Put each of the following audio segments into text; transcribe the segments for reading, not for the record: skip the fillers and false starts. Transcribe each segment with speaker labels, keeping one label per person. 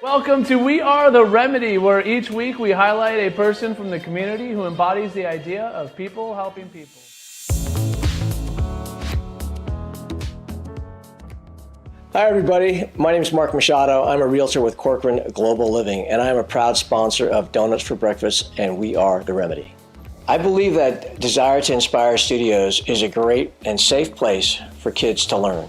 Speaker 1: Welcome to We Are the Remedy, where each week we highlight a person from the community who embodies the idea of people helping people.
Speaker 2: Hi everybody, my name is Mark Machado. I'm a realtor with Corcoran Global Living, and I'm a proud sponsor of Donuts for Breakfast and We Are the Remedy. I believe that Desire to Inspire Studios is a great and safe place for kids to learn.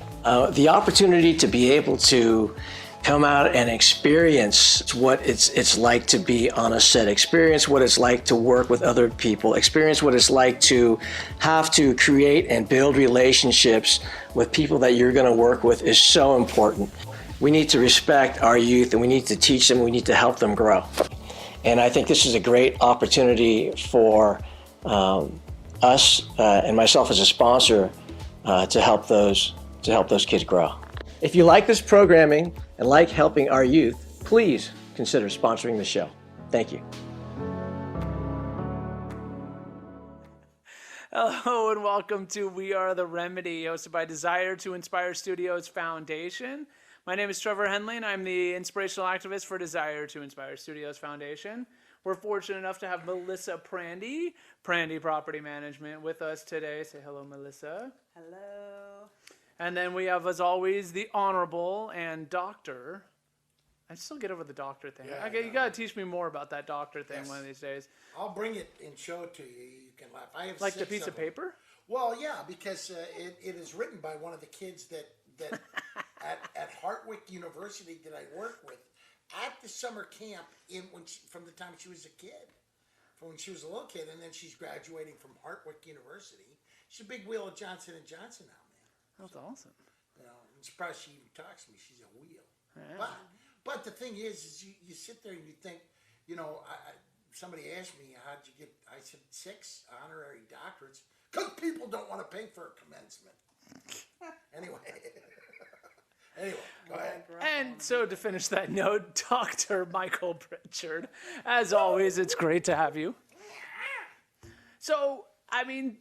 Speaker 2: The opportunity to be able to come out and experience what it's like to be on a set, experience what it's like to work with other people, experience what it's like to have to create and build relationships with people that you're going to work with is so important. We need to respect our youth and we need to teach them, we need to help them grow. And I think this is a great opportunity for us and myself as a sponsor to help those kids grow. If you like this programming and like helping our youth, please consider sponsoring the show. Thank you.
Speaker 1: Hello and welcome to We Are the Remedy, hosted by Desire to Inspire Studios Foundation. My name is Trevor Henley, and I'm the inspirational activist for Desire to Inspire Studios Foundation. We're fortunate enough to have Melissa Prandi, Prandi Property Management, with us today. Say hello, Melissa.
Speaker 3: Hello.
Speaker 1: And then we have, as always, the Honorable and Doctor. I still get over the doctor thing.
Speaker 4: Yeah,
Speaker 1: Okay, you got to teach me more about that doctor thing one of these days.
Speaker 4: I'll bring it and show it to you. You can laugh. I have
Speaker 1: Like the
Speaker 4: 6
Speaker 1: piece of
Speaker 4: them.
Speaker 1: paper?
Speaker 4: Well, yeah, because it is written by one of the kids that at Hartwick University that I work with at the summer camp from the time she was a kid, from when she was a little kid, and then she's graduating from Hartwick University. She's a big wheel at Johnson & Johnson now, man.
Speaker 1: That's awesome.
Speaker 4: You know, I'm surprised she even talks to me. She's a wheel.
Speaker 1: Yeah.
Speaker 4: But the thing is you sit there and you think, you know, somebody asked me, how'd you get, I said 6 honorary doctorates, because people don't want to pay for a commencement. Anyway, go ahead.
Speaker 1: And so to finish that note, Dr. Michael Pritchard, as always, it's great to have you. So, I mean,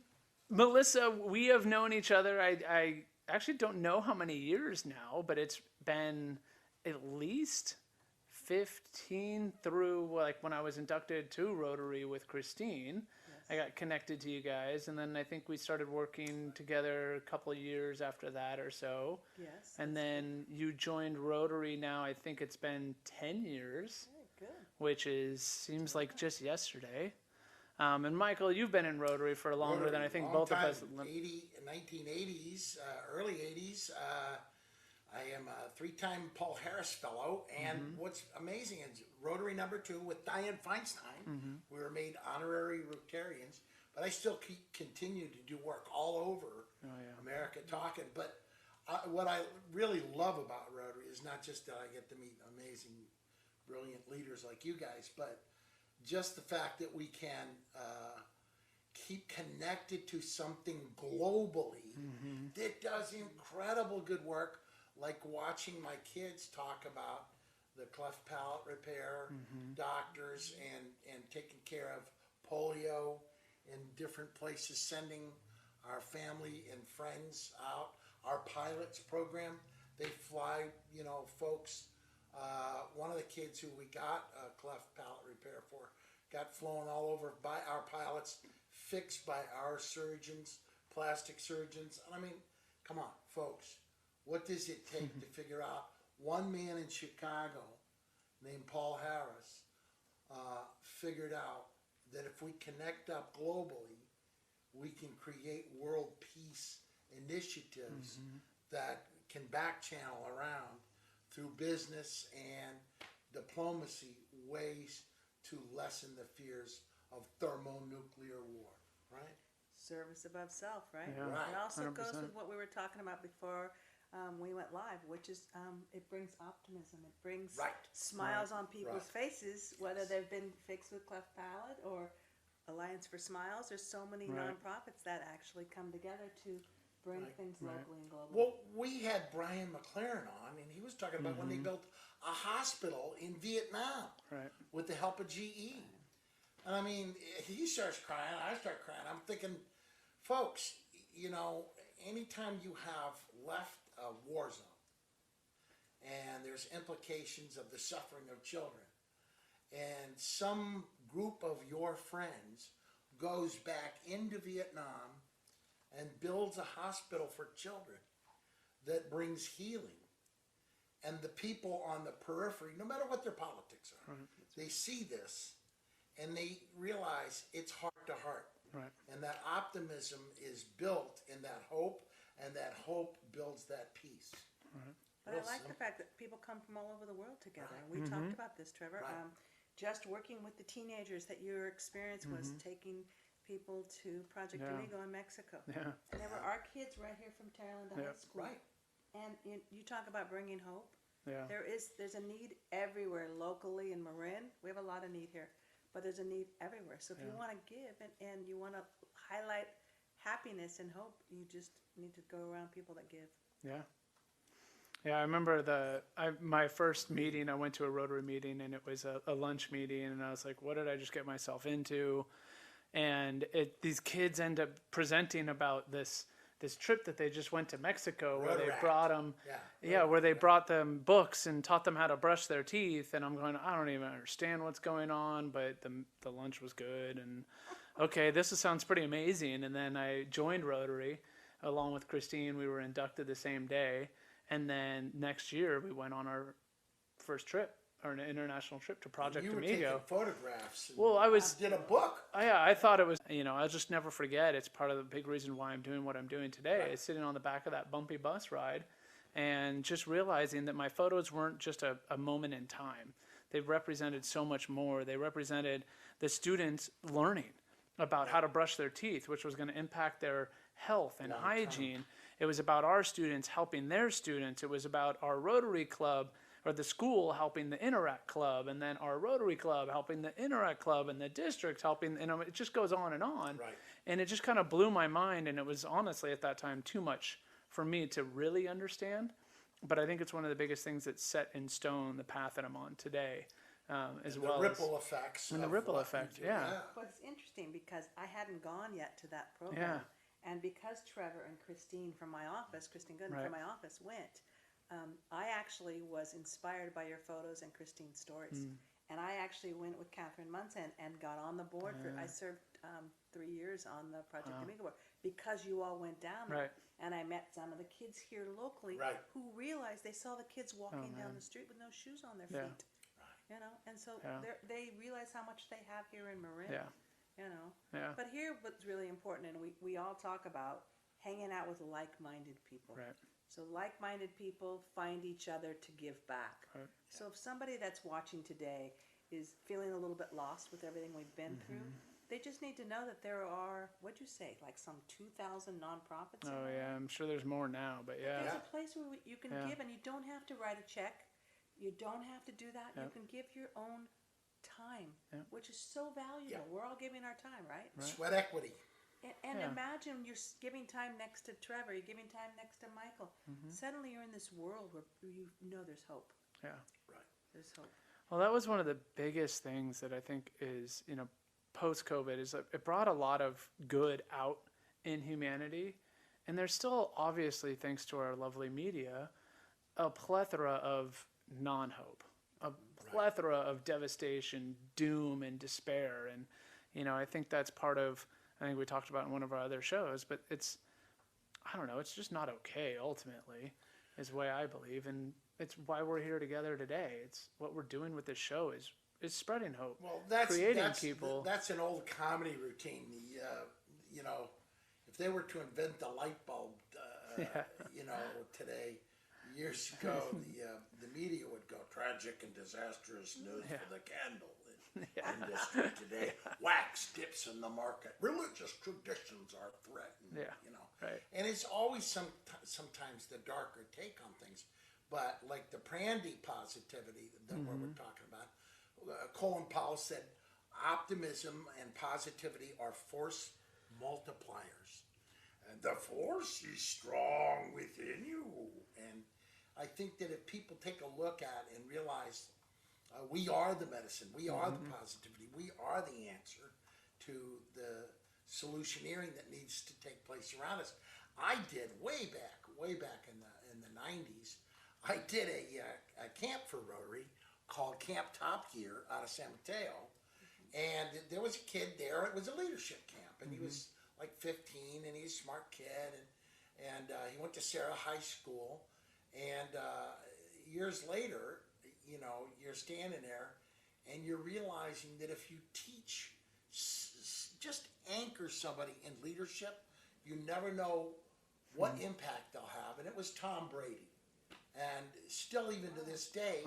Speaker 1: Melissa, we have known each other, I actually don't know how many years now, but it's been at least 15 through like when I was inducted to Rotary with Christine. Yes. I got connected to you guys, and then I think we started working together a couple of years after that or so.
Speaker 3: Yes.
Speaker 1: And then you joined Rotary now, I think it's been 10 years,
Speaker 3: Good.
Speaker 1: which seems like just yesterday. And Michael, you've been in Rotary for longer than I think both of us.
Speaker 4: 1980s, early 80s. I am a 3-time Paul Harris Fellow, and what's amazing is Rotary #2 with Dianne Feinstein. We were made honorary Rotarians, but I still continue to do work all over America talking. But what I really love about Rotary is not just that I get to meet amazing, brilliant leaders like you guys, but just the fact that we can keep connected to something globally that does incredible good work, like watching my kids talk about the cleft palate repair doctors and taking care of polio in different places, sending our family and friends out. Our pilots program, they fly, you know, folks. One of the kids who we got cleft palate repair for got flown all over by our pilots, fixed by our surgeons, plastic surgeons. And I mean, come on, folks. What does it take to figure out? One man in Chicago named Paul Harris figured out that if we connect up globally, we can create world peace initiatives that can back channel around through business and diplomacy ways to lessen the fears of thermonuclear war, right?
Speaker 3: Service above self, right?
Speaker 1: Yeah.
Speaker 4: Right.
Speaker 3: It also
Speaker 1: 100%.
Speaker 3: goes with what we were talking about before we went live, which is it brings optimism. It brings smiles on people's faces, whether they've been fixed with cleft palate or Alliance for Smiles. There's so many nonprofits that actually come together to bring things locally and globally.
Speaker 4: Well, we had Brian McLaren on, and he was talking about when they built a hospital in Vietnam with the help of GE. And I mean, he starts crying, I start crying. I'm thinking, folks, you know, anytime you have left a war zone and there's implications of the suffering of children. And some group of your friends goes back into Vietnam and builds a hospital for children that brings healing. And the people on the periphery, no matter what their politics are, they see this and they realize it's heart to heart.
Speaker 1: Right.
Speaker 4: And that optimism is built in that hope, and that hope builds that peace.
Speaker 3: But I like the fact that people come from all over the world together. We talked about this, Trevor.
Speaker 4: Right.
Speaker 3: Just working with the teenagers, that your experience was taking people to Project Amigo in Mexico.
Speaker 1: Yeah.
Speaker 3: And there were our kids right here from Terralanda High School.
Speaker 4: Right.
Speaker 3: And you talk about bringing hope.
Speaker 1: Yeah.
Speaker 3: There's a need everywhere locally in Marin. We have a lot of need here, but there's a need everywhere. So if you want to give and you want to highlight happiness and hope, you just need to go around people that give.
Speaker 1: Yeah. Yeah, I remember my first meeting, I went to a Rotary meeting, and it was a lunch meeting, and I was like, what did I just get myself into? And these kids end up presenting about this trip that they just went to Mexico, where they brought them, where they brought them books and taught them how to brush their teeth. And I'm going, I don't even understand what's going on, but the lunch was good. And okay, this sounds pretty amazing. And then I joined Rotary along with Christine. We were inducted the same day. And then next year we went on our first trip, or an international trip to Project
Speaker 4: You were
Speaker 1: Amigo.
Speaker 4: taking photographs. And
Speaker 1: Well, I was
Speaker 4: did a book.
Speaker 1: I thought it was, I'll just never forget. It's part of the big reason why I'm doing what I'm doing today. Is sitting on the back of that bumpy bus ride and just realizing that my photos weren't just a moment in time. They represented so much more. They represented the students learning about how to brush their teeth, which was going to impact their health and hygiene. It was about our students helping their students. It was about our Rotary Club, or the school helping the Interact Club, and then our Rotary Club helping the Interact Club, and the district helping, it just goes on and on.
Speaker 4: Right.
Speaker 1: And it just kind of blew my mind, and it was honestly at that time too much for me to really understand. But I think it's one of the biggest things that's set in stone the path that I'm on today, as well
Speaker 4: The ripple effects.
Speaker 1: and the
Speaker 4: of
Speaker 1: ripple
Speaker 4: what you
Speaker 1: effect,
Speaker 4: do.
Speaker 1: yeah.
Speaker 3: But it's interesting because I hadn't gone yet to that program.
Speaker 1: Yeah.
Speaker 3: And because Trevor and Christine from my office, Christine Gooden
Speaker 1: Right.
Speaker 3: from my office went, I actually was inspired by your photos and Christine's stories. And I actually went with Catherine Munson and got on the board. I served 3 years on the Project Amigo board because you all went down there.
Speaker 1: Right.
Speaker 3: And I met some of the kids here locally
Speaker 4: Right.
Speaker 3: who realized they saw the kids walking down the street with no shoes on their
Speaker 1: Yeah.
Speaker 3: feet. And so
Speaker 1: Yeah.
Speaker 3: they realize how much they have here in Marin.
Speaker 1: Yeah. Yeah.
Speaker 3: But here, what's really important, and we all talk about hanging out with like-minded people.
Speaker 1: Right.
Speaker 3: So like-minded people find each other to give back.
Speaker 1: Right.
Speaker 3: So if somebody that's watching today is feeling a little bit lost with everything we've been through, they just need to know that there are, what'd you say, like some 2,000 nonprofits?
Speaker 1: Oh, yeah. I'm sure there's more now, but yeah.
Speaker 3: There's a place where you can
Speaker 1: Yeah.
Speaker 3: give, and you don't have to write a check. You don't have to do that. You can give your own time, which is so valuable.
Speaker 4: Yeah.
Speaker 3: We're all giving our time, right?
Speaker 4: Sweat equity.
Speaker 3: And
Speaker 1: Yeah.
Speaker 3: imagine you're giving time next to Trevor, you're giving time next to Michael. Suddenly you're in this world where you know there's hope.
Speaker 1: Yeah.
Speaker 4: Right.
Speaker 3: There's hope.
Speaker 1: Well, that was one of the biggest things that I think is, post-COVID, is that it brought a lot of good out in humanity. And there's still, obviously, thanks to our lovely media, a plethora of non-hope, a plethora of devastation, doom, and despair. And, I think that's part of, I think we talked about in one of our other shows, but it's just not okay, ultimately, is the way I believe. And it's why we're here together today. It's what we're doing with this show is spreading hope,
Speaker 4: Well,
Speaker 1: creating people.
Speaker 4: That's an old comedy routine. If they were to invent the light bulb, today, years ago, the media would go tragic and disastrous news for the candle industry today. Wax dips in the market. Religious traditions are threatened.
Speaker 1: Yeah. Right.
Speaker 4: And it's always sometimes the darker take on things. But like the Prandi positivity that we're talking about, Colin Powell said, optimism and positivity are force multipliers. And the force is strong within you. And I think that if people take a look at and realize we are the medicine, we are the positivity, we are the answer to the solutioneering that needs to take place around us. I did way back in the 90s. I did a camp for Rotary called Camp Top Gear out of San Mateo, and there was a kid there. It was a leadership camp, and he was like 15, and he's a smart kid, and he went to Sarah High School, and years later, you know, you're standing there, and you're realizing that if you teach, just anchor somebody in leadership, you never know what impact they'll have. And it was Tom Brady. And still, even to this day,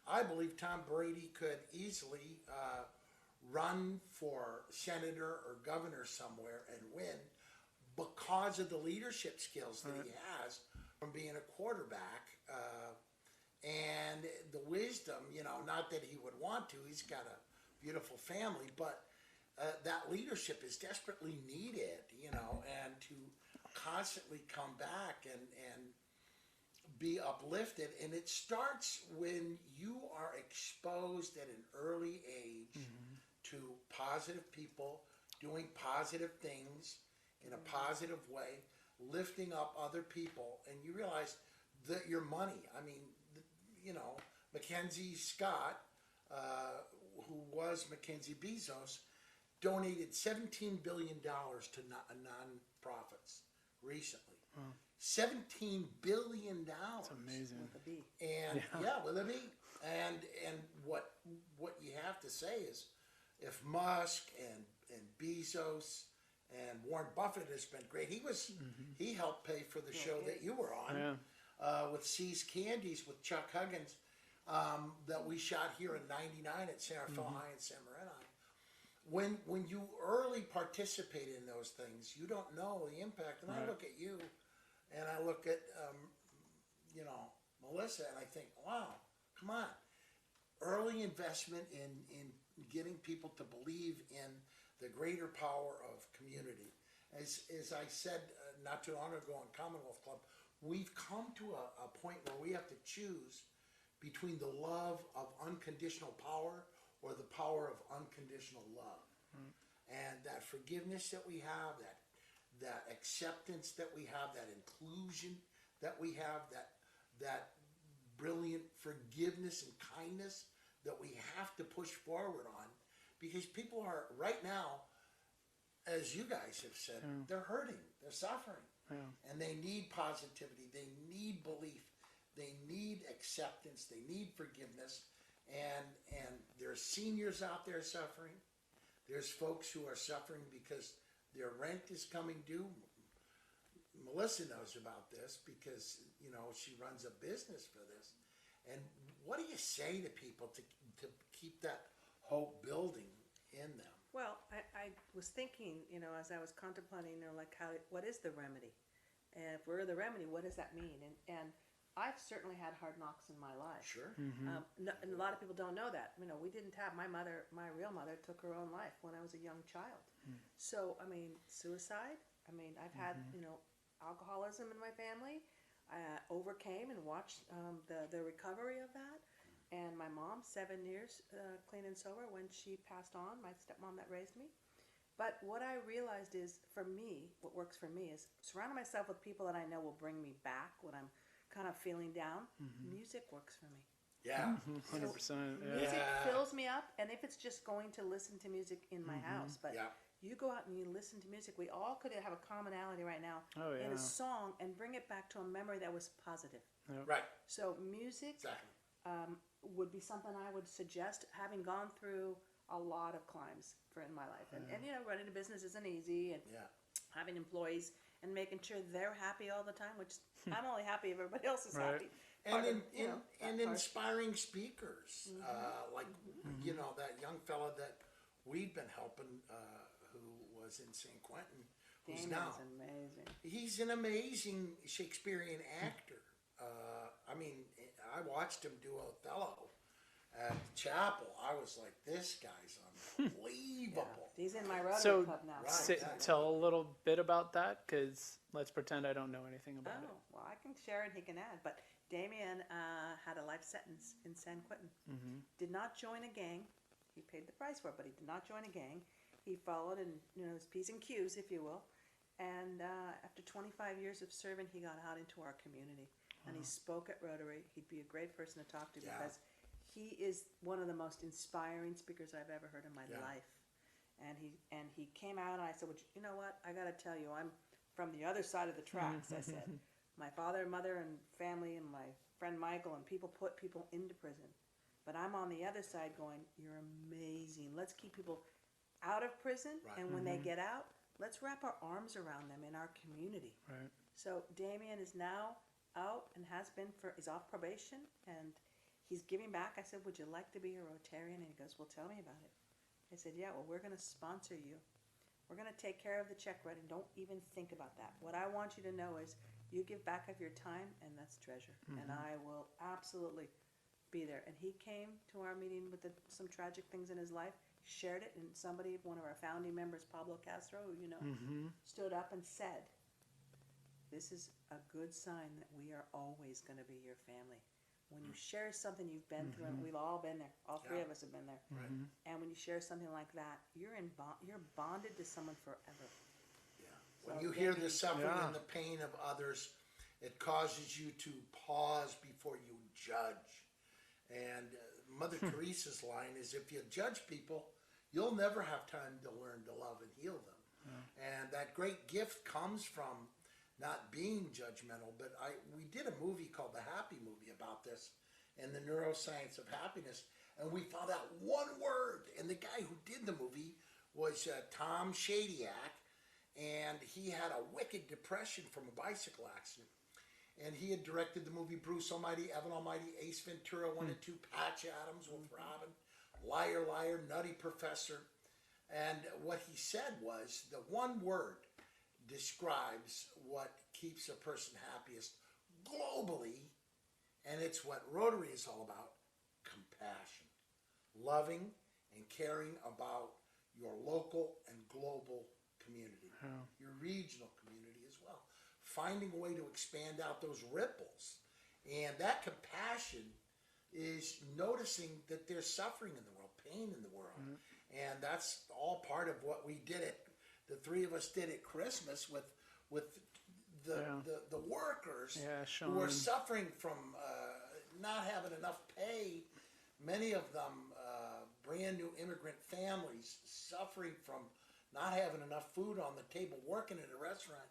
Speaker 4: I believe Tom Brady could easily run for senator or governor somewhere and win because of the leadership skills that he has from being a quarterback. And the wisdom, you know, not that he would want to, he's got a beautiful family, but that leadership is desperately needed, you know, and to constantly come back and be uplifted. And it starts when you are exposed at an early age to positive people doing positive things in a positive way, lifting up other people, and you realize that your money, I mean, you know, Mackenzie Scott, who was Mackenzie Bezos, donated $17 billion to non-profits recently. $17 billion.
Speaker 1: That's amazing.
Speaker 3: With a B.
Speaker 4: And with a B. And what you have to say is, if Musk and Bezos and Warren Buffett has been great, he helped pay for the show that you were on with C's Candies with Chuck Huggins that we shot here in '99 at San Rafael High in San Marino. When you early participate in those things, you don't know the impact. And I look at you, and I look at you know, Melissa, and I think, wow, come on, early investment in getting people to believe in the greater power of community. As I said not too long ago on Commonwealth Club, we've come to a point where we have to choose between the love of unconditional power or the power of unconditional love. And that forgiveness that we have, that acceptance that we have, that inclusion that we have, that brilliant forgiveness and kindness that we have to push forward on, because people are right now, as you guys have said, they're hurting, they're suffering, and they need positivity, they need belief, they need acceptance, they need forgiveness, and there's seniors out there suffering. There's folks who are suffering because their rent is coming due. Melissa knows about this because, you know, she runs a business for this. And what do you say to people to keep that hope building in them?
Speaker 3: Well, I was thinking, you know, as I was contemplating, you know, like what is the remedy? And if we're the remedy, what does that mean? And I've certainly had hard knocks in my life.
Speaker 4: Sure.
Speaker 3: And a lot of people don't know that. You know, we didn't have, my real mother took her own life when I was a young child. So, I mean, suicide. I mean, I've had, you know, alcoholism in my family. I overcame and watched the recovery of that. And my mom, 7 years clean and sober when she passed on, my stepmom that raised me. But what I realized is, for me, what works for me is surrounding myself with people that I know will bring me back when I'm kind of feeling down. Music works for me.
Speaker 4: Yeah.
Speaker 1: 100%.
Speaker 3: Music fills me up, and if it's just going to listen to music in my house, but you go out and you listen to music. We all could have a commonality right now in a song and bring it back to a memory that was positive.
Speaker 4: Right.
Speaker 3: So music would be something I would suggest, having gone through a lot of climbs in my life. And you know, running a business isn't easy, and having employees and making sure they're happy all the time, which I'm only happy if everybody else is happy.
Speaker 4: And inspiring speakers, like, you know, that young fella that we've been helping, who was in San Quentin, who's now
Speaker 3: amazing.
Speaker 4: He's an amazing Shakespearean actor. I mean, I watched him do Othello at the chapel. I was like, this guy's unbelievable.
Speaker 3: He's in my Rotary
Speaker 1: So,
Speaker 3: Club now.
Speaker 1: tell a little bit about that, because let's pretend I don't know anything about it.
Speaker 3: Well, I can share and he can add. But Damien had a life sentence in San Quentin. Did not join a gang. He paid the price for it, but he did not join a gang. He followed in, you know, his P's and Q's, if you will. And after 25 years of serving, he got out into our community. and he spoke at Rotary. He'd be a great person to talk to
Speaker 4: Yeah.
Speaker 3: because he is one of the most inspiring speakers I've ever heard in my
Speaker 4: Yeah.
Speaker 3: life. And he came out, and I said, well, you know what? I got to tell you, I'm from the other side of the tracks. I said, my father and mother and family and my friend Michael and people put people into prison. But I'm on the other side going, you're amazing. Let's keep people out of prison.
Speaker 4: Right.
Speaker 3: And when they get out, let's wrap our arms around them in our community.
Speaker 1: Right.
Speaker 3: So Damien is now out and is off probation, and he's giving back. I said, would you like to be a Rotarian? And he goes, well, tell me about it. I said, yeah, well, we're going to sponsor you. We're going to take care of the check writing. Don't even think about that. What I want you to know is you give back of your time, and that's treasure. And I will absolutely be there. And he came to our meeting with some tragic things in his life, shared it, and one of our founding members, Pablo Castro, who you know, stood up and said, this is a good sign that we are always going to be your family. When you share something you've been through, and we've all been there, all three
Speaker 4: Yeah.
Speaker 3: of us have been there,
Speaker 4: Right.
Speaker 3: and when you share something like that, you're bonded to someone forever.
Speaker 4: Yeah. When
Speaker 3: So
Speaker 4: you hear
Speaker 3: Damien-
Speaker 4: the suffering
Speaker 1: Yeah.
Speaker 4: and the pain of others, it causes you to pause before you judge. And Mother Teresa's line is, if you judge people, you'll never have time to learn to love and heal them. And that great gift comes from not being judgmental. But we did a movie called The Happy Movie about this and the neuroscience of happiness. And we found out one word. And the guy who did the movie was Tom Shadyac. And he had a wicked depression from a bicycle accident. And he had directed the movie Bruce Almighty, Evan Almighty, Ace Ventura 1 and 2, Patch Adams with Robin, Liar, Liar, Nutty Professor. And what he said was the one word describes what keeps a person happiest globally, and it's what Rotary is all about: compassion, loving and caring about your local and global community, your regional community as well, finding a way to expand out those ripples. And that compassion is noticing that there's suffering in the world, pain in the world. And that's all part of what we did at, the three of us did at Christmas with the workers
Speaker 1: Yeah,
Speaker 4: who are
Speaker 1: Sean.
Speaker 4: suffering from not having enough pay. Many of them brand new immigrant families suffering from not having enough food on the table, working at a restaurant.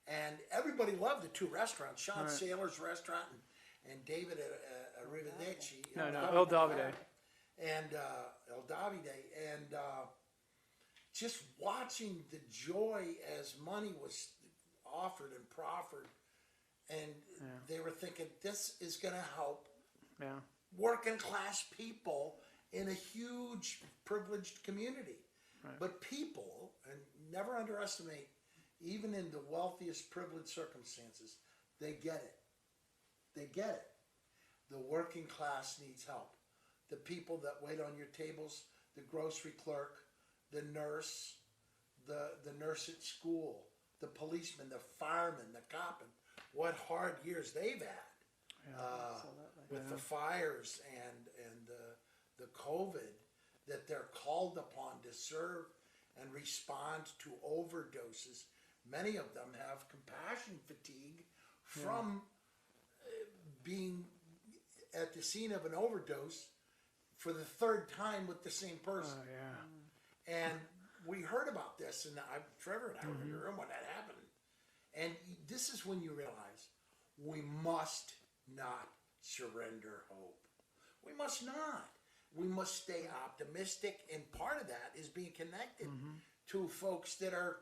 Speaker 4: And everybody loved the two restaurants, Sean Saylor's restaurant and David at Arrivederci.
Speaker 1: No, El Davide.
Speaker 4: And El Davide. And just watching the joy as money was offered and proffered. And they were thinking, this is going to help
Speaker 1: Yeah.
Speaker 4: working class people in a huge privileged community. But people, and never underestimate, even in the wealthiest privileged circumstances, they get it. They get it. The working class needs help. The people that wait on your tables, the grocery clerk, the nurse, the nurse at school, the policeman, the fireman, the cop, and what hard years they've had with the fires and the COVID, that they're called upon to serve and respond to overdoses. Many of them have compassion fatigue from being at the scene of an overdose for the third time with the same person.
Speaker 1: Oh, yeah.
Speaker 4: And we heard about this, and Trevor and I were in the room when that happened. And this is when you realize we must not surrender hope. We must not. We must stay optimistic, and part of that is being connected to folks that are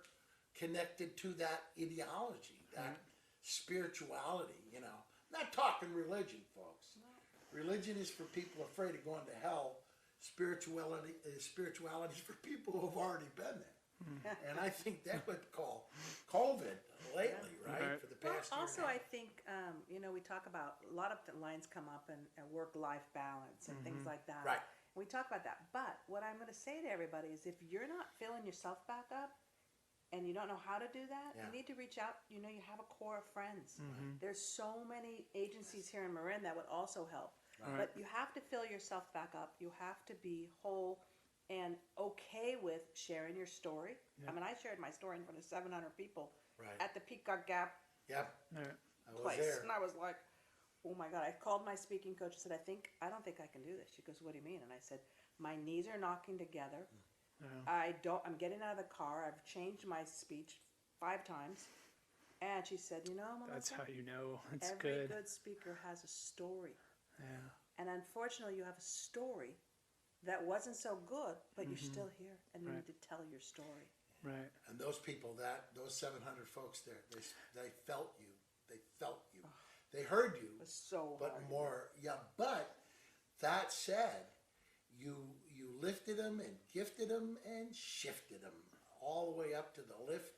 Speaker 4: connected to that ideology, that spirituality, you know. Not talking religion, folks. Religion is for people afraid of going to hell. Spirituality is for people who have already been there. And I think that would call COVID lately, right? For the past year.
Speaker 3: Also,
Speaker 4: and a
Speaker 3: I
Speaker 4: half.
Speaker 3: think, we talk about, a lot of the lines come up and work-life balance and things like that.
Speaker 4: Right.
Speaker 3: We talk about that. But what I'm going to say to everybody is, if you're not filling yourself back up and you don't know how to do that,
Speaker 4: Yeah.
Speaker 3: you need to reach out. You have a core of friends. There's so many agencies here in Marin that would also help. But you have to fill yourself back up. You have to be whole and okay with sharing your story. I mean, I shared my story in front of 700 people
Speaker 4: Right.
Speaker 3: at the Peacock Gap
Speaker 4: Yep,
Speaker 1: Yeah.
Speaker 4: I was
Speaker 3: place.
Speaker 4: there.
Speaker 3: And I was like, oh my God, I called my speaking coach and said, I don't think I can do this. She goes, what do you mean? And I said, my knees are knocking together. I'm getting out of the car. I've changed my speech 5 times. And she said, you know, Melissa,
Speaker 1: That's how you know it's
Speaker 3: every
Speaker 1: good.
Speaker 3: good speaker has a story.
Speaker 1: Yeah.
Speaker 3: And unfortunately, you have a story that wasn't so good, but you're still here, and you
Speaker 1: Right.
Speaker 3: need to tell your story.
Speaker 1: Right.
Speaker 4: And those people, those 700 folks there, they felt you. They felt you. They heard you.
Speaker 3: It's so
Speaker 4: But
Speaker 3: hard.
Speaker 4: more, yeah. But that said, you lifted them and gifted them and shifted them all the way up to the lift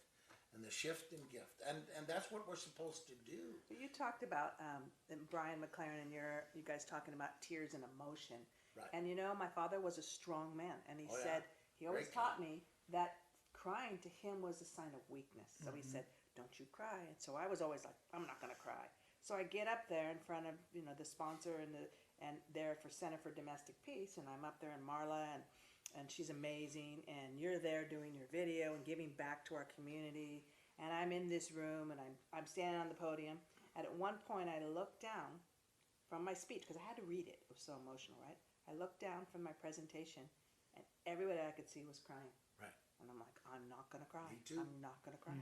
Speaker 4: and the shift and gift, and that's what we're supposed to do.
Speaker 3: You talked about Brian McLaren and you guys talking about tears and emotion.
Speaker 4: Right.
Speaker 3: And you know, my father was a strong man, and he
Speaker 4: Oh, yeah.
Speaker 3: said he always
Speaker 4: Great
Speaker 3: taught me that crying to him was a sign of weakness. So he said, "Don't you cry." And so I was always like, "I'm not going to cry." So I get up there in front of the sponsor and there for Center for Domestic Peace, and I'm up there, and Marla and she's amazing, and you're there doing your video and giving back to our community, and I'm in this room, and I'm standing on the podium, and at one point I looked down from my speech, because I had to read it was so emotional, right? I looked down from my presentation, and everybody I could see was crying,
Speaker 4: Right.
Speaker 3: and I'm like, I'm not gonna cry.
Speaker 4: Me too.
Speaker 3: I'm not gonna cry.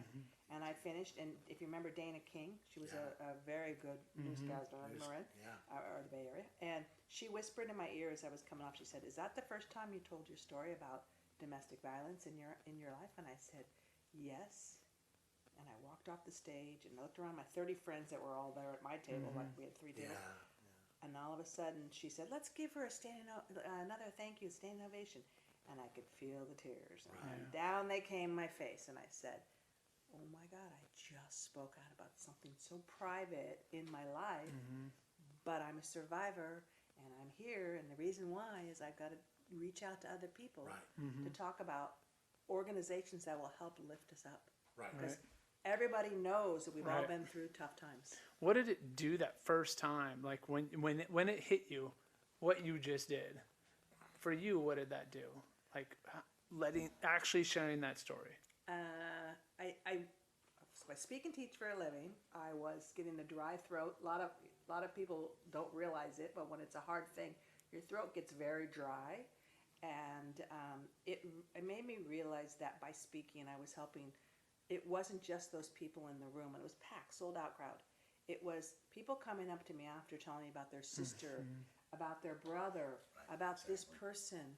Speaker 3: And I finished, and if you remember Dana King, she was a very good newscaster in Marin,
Speaker 4: Yeah.
Speaker 3: or the Bay Area, and she whispered in my ear as I was coming off. She said, "Is that the first time you told your story about domestic violence in your life?" And I said, "Yes." And I walked off the stage and looked around my 30 friends that were all there at my table, like we had 3
Speaker 4: Yeah.
Speaker 3: tables. And all of a sudden, she said, "Let's give her another thank you, standing ovation." And I could feel the tears. And down they came my face. And I said, oh my God, I just spoke out about something so private in my life, but I'm a survivor, and I'm here. And the reason why is I've got to reach out to other people
Speaker 4: Right.
Speaker 3: to talk about organizations that will help lift us up.
Speaker 4: Right.
Speaker 3: Because everybody knows that we've all
Speaker 1: Right.
Speaker 3: been through tough times.
Speaker 1: What did it do that first time? Like when it hit you, what you just did. For you, what did that do? Like actually sharing that story.
Speaker 3: So I speak and teach for a living. I was getting a dry throat. A lot of people don't realize it, but when it's a hard thing, your throat gets very dry, and it made me realize that by speaking, I was helping. It wasn't just those people in the room, and it was packed, sold out crowd. It was people coming up to me after telling me about their sister, about their brother, about this person,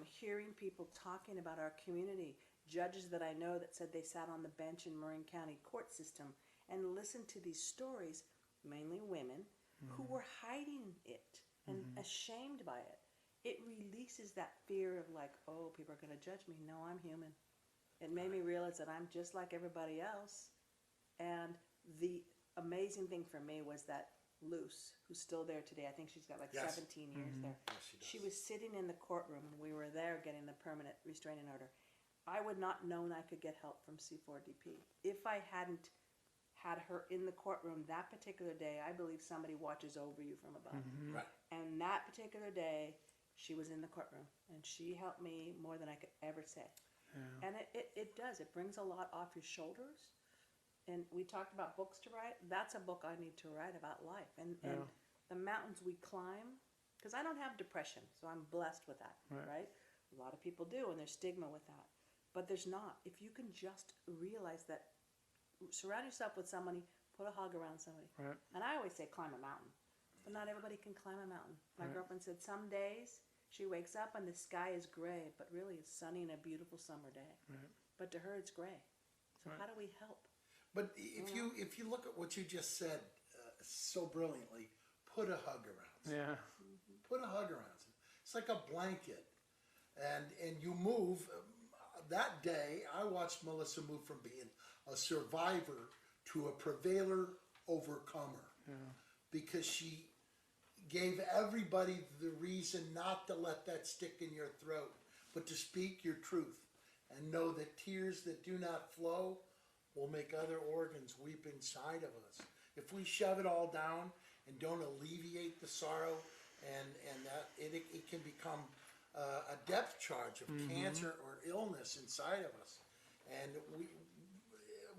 Speaker 3: hearing people talking about our community, judges that I know that said they sat on the bench in Marin County court system and listened to these stories, mainly women, who were hiding it and ashamed by it. It releases that fear of like, oh, people are going to judge me. No, I'm human. It made me realize that I'm just like everybody else. And the amazing thing for me was that Luce, who's still there today, I think she's got like
Speaker 4: Yes.
Speaker 3: 17 years there.
Speaker 4: Yes, she does.
Speaker 3: She was sitting in the courtroom when we were there getting the permanent restraining order. I would not known I could get help from C4DP. If I hadn't had her in the courtroom that particular day, I believe somebody watches over you from above.
Speaker 4: Right.
Speaker 3: And that particular day, she was in the courtroom, and she helped me more than I could ever say. And it does. It brings a lot off your shoulders. And we talked about books to write. That's a book I need to write about life. And the mountains we climb, because I don't have depression, so I'm blessed with that, right? A lot of people do, and there's stigma with that. But there's not. If you can just realize that, surround yourself with somebody, put a hug around somebody.
Speaker 1: Right.
Speaker 3: And I always say climb a mountain, but not everybody can climb a mountain. My girlfriend said some days she wakes up and the sky is gray, but really it's sunny and a beautiful summer day. But to her it's gray. So how do we help?
Speaker 4: But if you look at what you just said so brilliantly, put a hug around.
Speaker 1: Yeah.
Speaker 4: Put a hug around them. It's like a blanket, and you move. That day, I watched Melissa move from being a survivor to a prevailer overcomer, because she gave everybody the reason not to let that stick in your throat, but to speak your truth and know that tears that do not flow will make other organs weep inside of us. If we shove it all down and don't alleviate the sorrow, and that it can become a depth charge of cancer or illness inside of us. And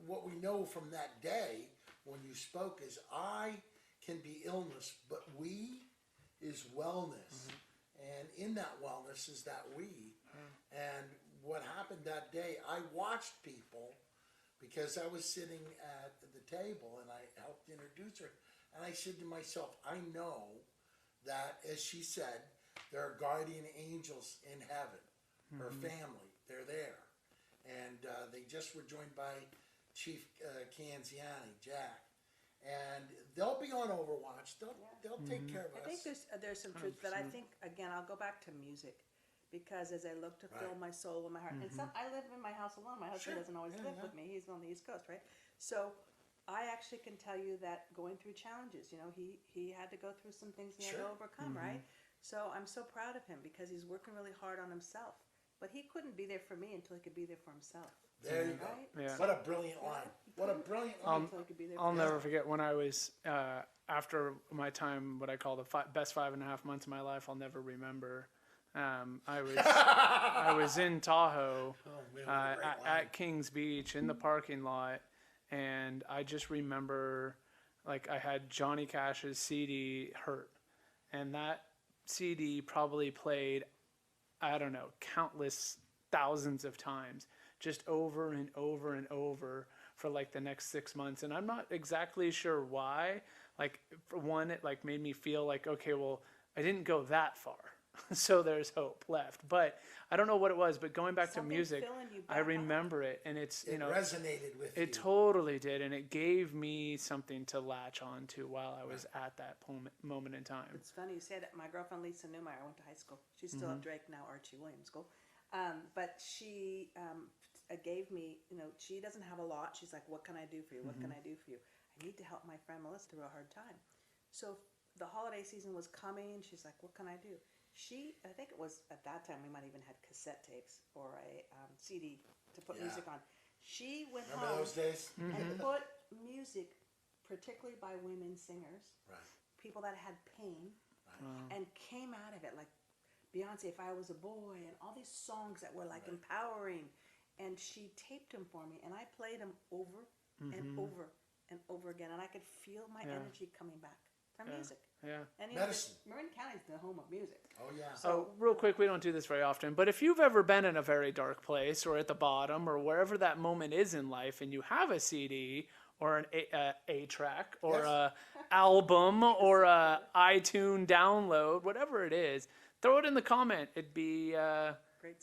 Speaker 4: what we know from that day when you spoke is, I can be illness, but we is wellness. And in that wellness is that we. And what happened that day, I watched people because I was sitting at the table and I helped introduce her. And I said to myself, I know that, as she said, there are guardian angels in heaven. Her family, they're there. And they just were joined by Chief Canziani, Jack. And they'll be on Overwatch. They'll take care of us.
Speaker 3: I think there's some truth, but I think, again, I'll go back to music. Because as I look to fill my soul and my heart, and I live in my house alone. My husband doesn't always live with me. He's on the East Coast, right? So I actually can tell you that going through challenges, he had to go through some things he had to overcome, right? So I'm so proud of him because he's working really hard on himself. But he couldn't be there for me until he could be there for himself.
Speaker 4: There you go.
Speaker 3: Right?
Speaker 1: Yeah.
Speaker 4: What a brilliant line. What a brilliant line.
Speaker 3: Until he could be there
Speaker 1: I'll
Speaker 3: for
Speaker 1: never forget when I was after my time, what I call the best 5.5 months of my life. I'll never remember. I was in Tahoe at Kings Beach in the parking lot, and I just remember, like, I had Johnny Cash's CD "Hurt," and that CD probably played, I don't know, countless thousands of times, just over and over and over for like the next 6 months. And I'm not exactly sure why. Like, for one, it like made me feel like, okay, well, I didn't go that far. So there's hope left. But I don't know what it was, but going back to music, I remember it, and it
Speaker 4: resonated with you.
Speaker 1: It totally did, and it gave me something to latch on to while I was at that moment in time.
Speaker 3: It's funny you say that. My girlfriend Lisa Newmeyer, I went to high school. She's still at Drake now, Archie Williams School. But she gave me, she doesn't have a lot. She's like, what can I do for you? What can I do for you? I need to help my friend Melissa through a hard time. So the holiday season was coming. She's like, what can I do? I think it was at that time we might even had cassette tapes or a CD to put music on. She went
Speaker 4: Remember
Speaker 3: home
Speaker 4: those days?
Speaker 3: and put music, particularly by women singers,
Speaker 4: Right.
Speaker 3: people that had pain, and came out of it like Beyonce, "If I Was a Boy," and all these songs that were like empowering. And she taped them for me, and I played them over and over and over again, and I could feel my energy coming back from music.
Speaker 1: Yeah.
Speaker 3: And
Speaker 4: Medicine.
Speaker 3: Marin County's the home of music.
Speaker 4: Oh, yeah.
Speaker 1: So, real quick, we don't do this very often, but if you've ever been in a very dark place or at the bottom or wherever that moment is in life, and you have a CD or an A track or a album or a iTunes download, whatever it is, throw it in the comment. It'd be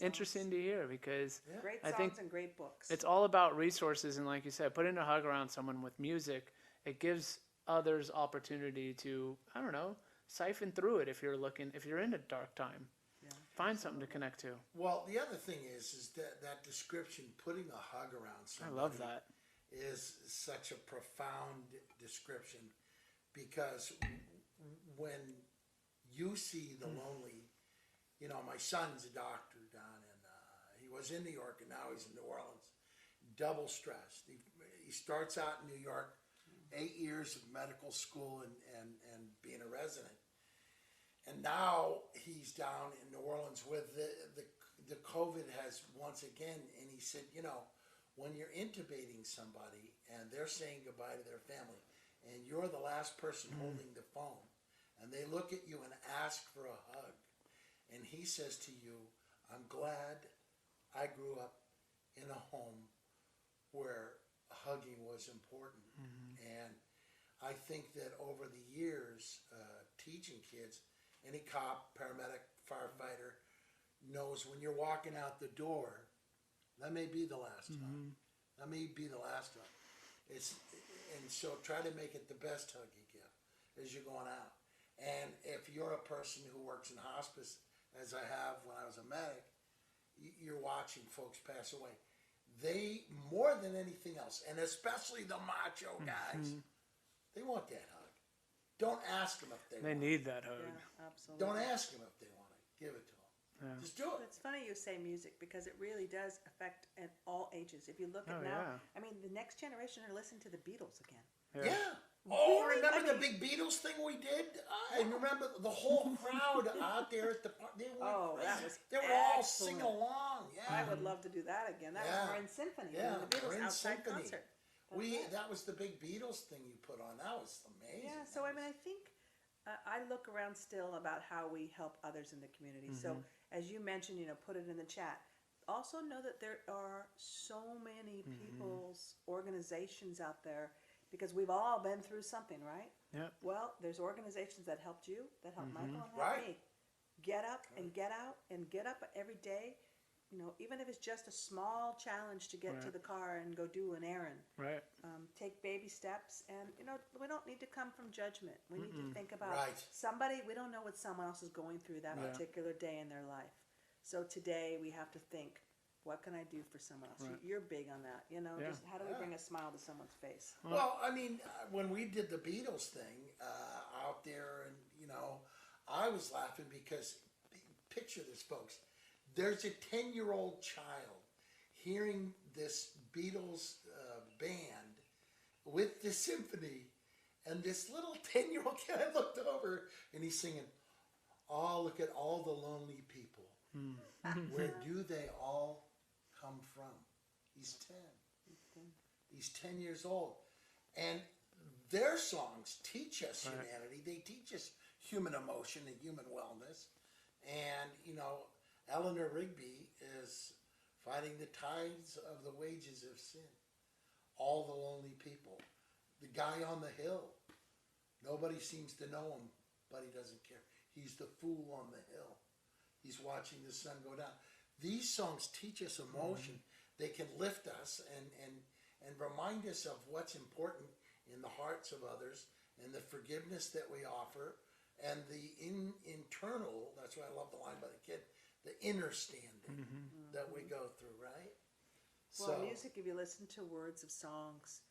Speaker 1: interesting to hear, because
Speaker 3: Great
Speaker 1: I
Speaker 3: songs
Speaker 1: think
Speaker 3: and great books.
Speaker 1: it's all about resources, and like you said, putting a hug around someone with music, it gives others opportunity to, I don't know, siphon through it if you're in a dark time. Find something to connect to.
Speaker 4: Well, the other thing is that description, putting a hug around somebody.
Speaker 1: I love that.
Speaker 4: Is such a profound description, because when you see the lonely, my son's a doctor down in, he was in New York and now he's in New Orleans, double stressed. He starts out in New York, 8 years of medical school and being a resident. And now he's down in New Orleans with the COVID has once again, and he said, when you're intubating somebody and they're saying goodbye to their family and you're the last person holding the phone and they look at you and ask for a hug, and he says to you, I'm glad I grew up in a home where hugging was important. And I think that over the years, teaching kids, any cop, paramedic, firefighter knows when you're walking out the door, that may be the last hug. That may be the last hug. And so try to make it the best hug you give as you're going out. And if you're a person who works in hospice, as I have when I was a medic, you're watching folks pass away. They, more than anything else, and especially the macho guys, they want that hug. Don't ask them if they want it.
Speaker 1: They need that hug.
Speaker 3: Yeah, absolutely.
Speaker 4: Don't ask them if they want it. Give it to them.
Speaker 1: Yeah.
Speaker 4: Just do it.
Speaker 3: It's funny you say music, because it really does affect at all ages. If you look at now, I mean, the next generation are listening to the Beatles again.
Speaker 4: Yeah. Oh,
Speaker 3: Really?
Speaker 4: remember the big Beatles thing we did? I remember the whole crowd out there at the park. They were,
Speaker 3: that was
Speaker 4: they were all
Speaker 3: excellent.
Speaker 4: singing along. Yeah.
Speaker 3: I would love to do that again. That was Marin Symphony.
Speaker 4: Yeah,
Speaker 3: The Beatles
Speaker 4: Marin
Speaker 3: outside
Speaker 4: Symphony.
Speaker 3: concert.
Speaker 4: That was the big Beatles thing you put on. That was amazing.
Speaker 3: Yeah, so I mean, I think I look around still about how we help others in the community. So as you mentioned, put it in the chat. Also know that there are so many people's organizations out there because we've all been through something, right?
Speaker 1: Yep.
Speaker 3: Well, there's organizations that helped you, that helped Michael and helped
Speaker 4: Right.
Speaker 3: me. Get up and get out and get up every day. Even if it's just a small challenge to get to the car and go do an errand.
Speaker 1: Right.
Speaker 3: Take baby steps, and we don't need to come from judgment. We need to think about
Speaker 4: Right.
Speaker 3: somebody. We don't know what someone else is going through that particular day in their life. So today we have to think, what can I do for someone else?
Speaker 1: Right.
Speaker 3: You're big on that, Just how do we bring a smile to someone's face?
Speaker 4: Well, I mean, when we did the Beatles thing out there, and I was laughing because picture this, folks. There's a 10-year-old child hearing this Beatles band with the symphony, and this little 10-year-old kid, I looked over, and he's singing, "Oh, look at all the lonely people. Where do they all come from?" He's 10. He's 10 years old. And their songs teach us humanity. They teach us human emotion and human wellness. And, Eleanor Rigby is fighting the tides of the wages of sin. All the lonely people. The guy on the hill. Nobody seems to know him, but he doesn't care. He's the fool on the hill. He's watching the sun go down. These songs teach us emotion. They can lift us and remind us of what's important in the hearts of others and the forgiveness that we offer and the internal, that's why I love the line by the kid, the inner standing that we go through, right?
Speaker 3: Well, music, if you listen to words of songs,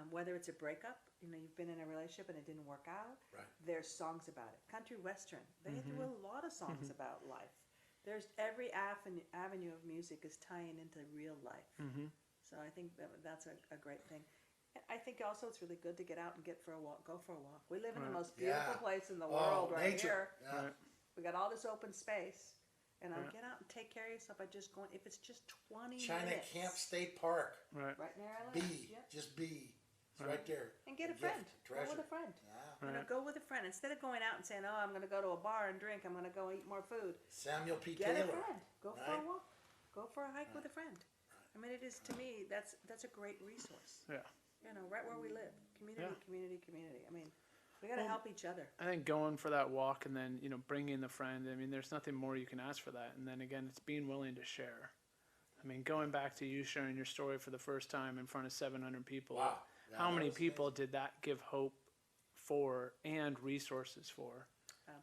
Speaker 3: whether it's a breakup, you've been in a relationship and it didn't work out,
Speaker 4: Right.
Speaker 3: there's songs about it. Country Western, they do a lot of songs about life. There's every avenue of music is tying into real life. So I think that's a great thing. I think also it's really good to get out and go for a walk. We live in the most beautiful place in the world right here.
Speaker 4: Yeah.
Speaker 3: We got all this open space. And get out and take care of yourself by just going, if it's just 20
Speaker 4: China
Speaker 3: minutes.
Speaker 4: Camp State Park.
Speaker 1: Right.
Speaker 3: Right near LA.
Speaker 4: Just be. It's right there.
Speaker 3: And get a
Speaker 4: gift,
Speaker 3: friend. Go
Speaker 4: treasure.
Speaker 3: with a friend.
Speaker 4: Yeah.
Speaker 3: Go with a friend. Instead of going out and saying, oh, I'm going to go to a bar and drink, I'm going to go eat more food.
Speaker 4: Samuel P.
Speaker 3: Get
Speaker 4: Taylor.
Speaker 3: a friend. Go for
Speaker 4: Right.
Speaker 3: a walk. Go for a hike with a friend. I mean, it is, to me, that's a great resource.
Speaker 1: Yeah.
Speaker 3: Right where we live. Community, community. I mean, we got to help each other.
Speaker 1: I think going for that walk and then, bringing the friend, I mean, there's nothing more you can ask for that. And then again, it's being willing to share. I mean, going back to you sharing your story for the first time in front of 700 people.
Speaker 4: Wow. Yeah,
Speaker 1: how
Speaker 4: that
Speaker 1: many
Speaker 4: was
Speaker 1: people did that give hope for and resources for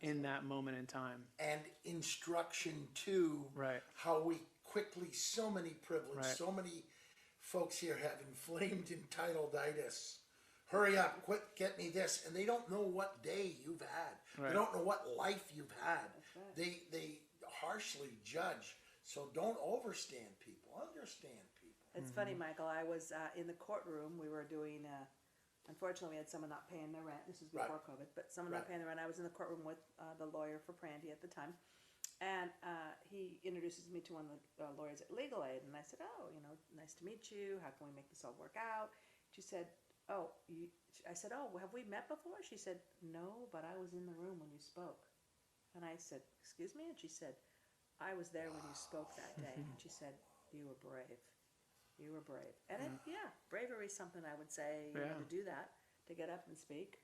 Speaker 1: in that moment in time?
Speaker 4: And instruction to
Speaker 1: Right.
Speaker 4: how we quickly, so many privileged,
Speaker 1: Right.
Speaker 4: so many folks here have inflamed entitleitis. Hurry up, quick, get me this. And they don't know what day you've had.
Speaker 1: Right.
Speaker 4: They don't know what life you've had.
Speaker 3: right.
Speaker 4: They harshly judge. So don't overstand people. Understand people.
Speaker 3: It's funny, Michael. I was in the courtroom. We were doing, unfortunately, we had someone not paying their rent. This was before COVID, but someone not
Speaker 4: Right.
Speaker 3: paying the rent. I was in the courtroom with the lawyer for Prandi at the time. And he introduces me to one of the lawyers at Legal Aid. And I said, oh, nice to meet you. How can we make this all work out? She said, I said, oh, have we met before? She said, no, but I was in the room when you spoke. And I said, excuse me? And she said, I was there when you spoke that day. And she said, you were brave. You were brave. And bravery is something I would say, to do that, to get up and speak,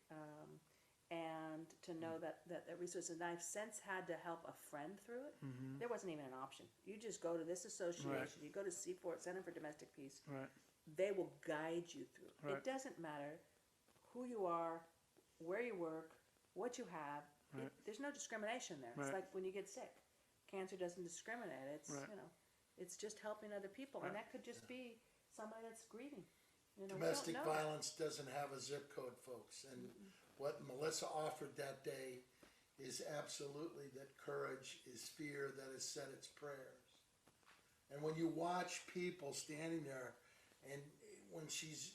Speaker 3: and to know that resource. And I've since had to help a friend through it. There wasn't even an option. You just go to this association, you go to C4, Center for Domestic Peace.
Speaker 1: Right.
Speaker 3: They will guide you through.
Speaker 1: Right.
Speaker 3: It doesn't matter who you are, where you work, what you have.
Speaker 1: Right.
Speaker 3: There's no discrimination there. It's
Speaker 1: Right.
Speaker 3: like when you get sick. Cancer doesn't discriminate. It's
Speaker 1: Right.
Speaker 3: it's just helping other people, and
Speaker 1: Right.
Speaker 3: that could just be somebody that's grieving. We don't
Speaker 4: Domestic
Speaker 3: know.
Speaker 4: violence doesn't have a zip code, folks. And what Melissa offered that day is absolutely that courage is fear that has said its prayers. And when you watch people standing there, and when she's,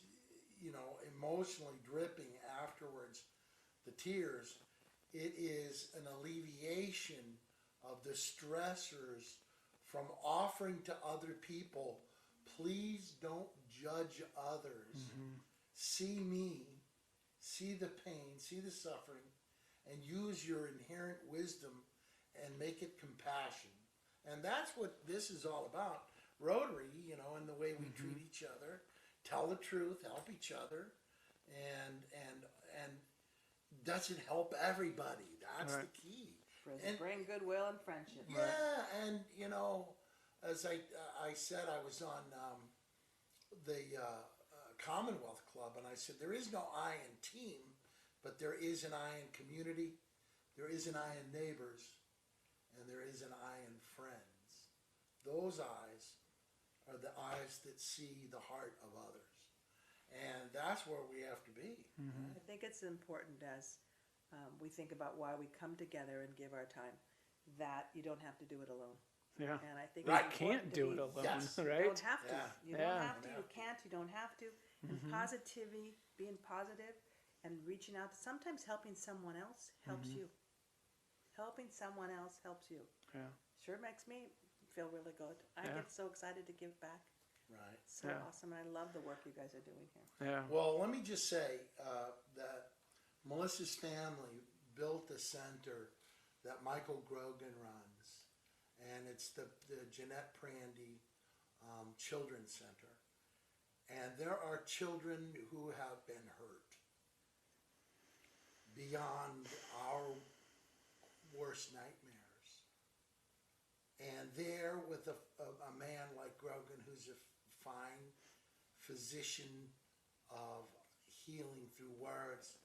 Speaker 4: emotionally dripping afterwards, the tears, it is an alleviation of the stressors from offering to other people please don't judge others. See me, see the pain, see the suffering, and use your inherent wisdom and make it compassion. And that's what this is all about. Rotary, you know, and the way we treat each other, tell the truth, help each other, and doesn't help everybody. That's the key. And
Speaker 3: bring goodwill and friendship.
Speaker 4: yeah, and you know, as I said, I was on the Commonwealth Club, and I said there is no I in team, but there is an I in community, there is an I in neighbors, and there is an I in friends. Those eyes are the eyes that see the heart of others, and that's where we have to be.
Speaker 3: I think it's important as we think about why we come together and give our time, that you don't have to do it alone.
Speaker 1: Yeah.
Speaker 3: And I think
Speaker 1: You
Speaker 3: it's
Speaker 1: can't
Speaker 3: important to
Speaker 1: do
Speaker 3: be-
Speaker 1: it alone,
Speaker 4: Yes.
Speaker 3: You
Speaker 1: right?
Speaker 3: don't have to.
Speaker 4: Yeah.
Speaker 3: You
Speaker 1: Yeah.
Speaker 3: don't have to. You can't. You don't have to. And positivity, being positive, and reaching out. Sometimes helping someone else helps you. Helping someone else helps you.
Speaker 1: Yeah.
Speaker 3: Sure makes me feel really good. I
Speaker 1: Yeah.
Speaker 3: get so excited to give back.
Speaker 4: Right.
Speaker 3: So
Speaker 1: Yeah.
Speaker 3: awesome. And I love the work you guys are doing here.
Speaker 1: Yeah.
Speaker 4: Well, let me just say that Melissa's family built a center that Michael Grogan runs, and it's the Jeanette Prandi Children's Center. And there are children who have been hurt beyond our worst nightmares. And there with a man like Grogan, who's a fine physician of healing through words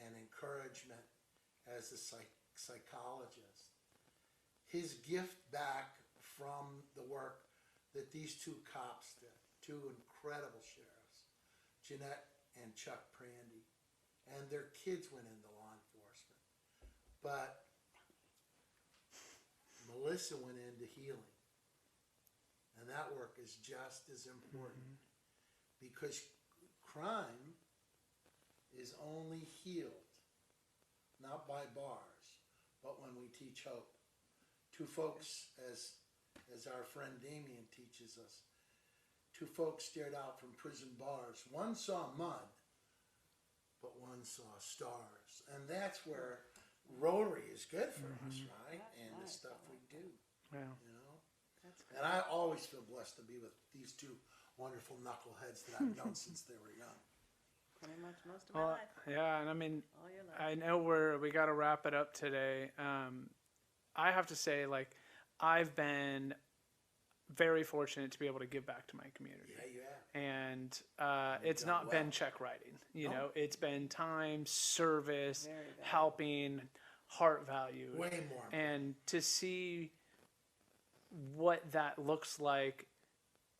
Speaker 4: and encouragement as a psychologist. His gift back from the work that these two cops did, two incredible sheriffs, Jeanette and Chuck Prandi, and their kids went into law enforcement. But Melissa went into healing. And that work is just as important because crime is only healed, not by bars, but when we teach hope. Two folks, as our friend Damien teaches us, two folks stared out from prison bars. One saw mud, but one saw stars. And that's where Rotary is good for us, right? And the stuff we do,
Speaker 1: Yeah.
Speaker 4: you know? And I always feel blessed to be with these two wonderful knuckleheads that I've known since they were young.
Speaker 3: Pretty much most of my
Speaker 1: Well,
Speaker 3: life.
Speaker 1: yeah, and I mean,
Speaker 3: All your life.
Speaker 1: I know we got to wrap it up today. I have to say, like, I've been very fortunate to be able to give back to my community.
Speaker 4: Yeah, you have.
Speaker 1: And it's
Speaker 4: done
Speaker 1: not
Speaker 4: well.
Speaker 1: been check writing, you
Speaker 4: No.
Speaker 1: know, it's been time, service,
Speaker 3: Very valuable.
Speaker 1: helping, heart value.
Speaker 4: Way more.
Speaker 1: And to see what that looks like